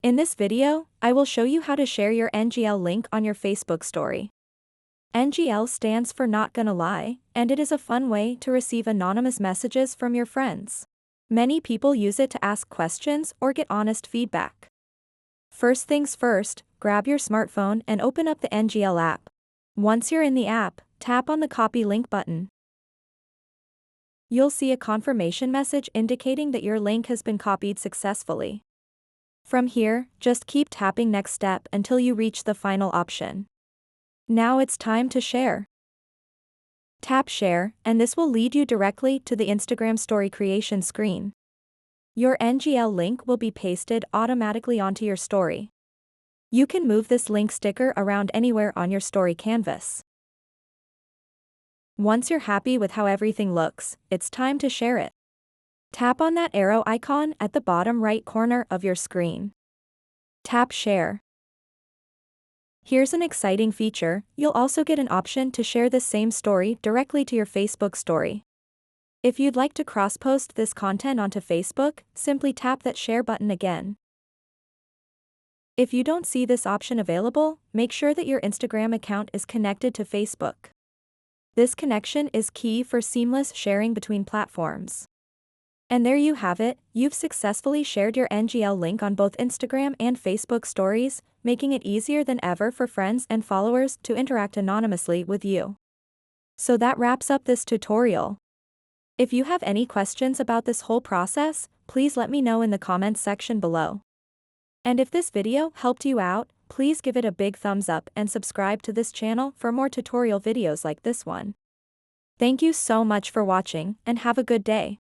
In this video, I will show you how to share your NGL link on your Facebook story. NGL stands for Not Gonna Lie, and it is a fun way to receive anonymous messages from your friends. Many people use it to ask questions or get honest feedback. First things first, grab your smartphone and open up the NGL app. Once you're in the app, tap on the Copy Link button. You'll see a confirmation message indicating that your link has been copied successfully. From here, just keep tapping Next Step until you reach the final option. Now it's time to share. Tap Share, and this will lead you directly to the Instagram story creation screen. Your NGL link will be pasted automatically onto your story. You can move this link sticker around anywhere on your story canvas. Once you're happy with how everything looks, it's time to share it. Tap on that arrow icon at the bottom right corner of your screen. Tap Share. Here's an exciting feature: you'll also get an option to share this same story directly to your Facebook story. If you'd like to cross-post this content onto Facebook, simply tap that share button again. If you don't see this option available, make sure that your Instagram account is connected to Facebook. This connection is key for seamless sharing between platforms. And there you have it, you've successfully shared your NGL link on both Instagram and Facebook stories, making it easier than ever for friends and followers to interact anonymously with you. So that wraps up this tutorial. If you have any questions about this whole process, please let me know in the comments section below. And if this video helped you out, please give it a big thumbs up and subscribe to this channel for more tutorial videos like this one. Thank you so much for watching, and have a good day.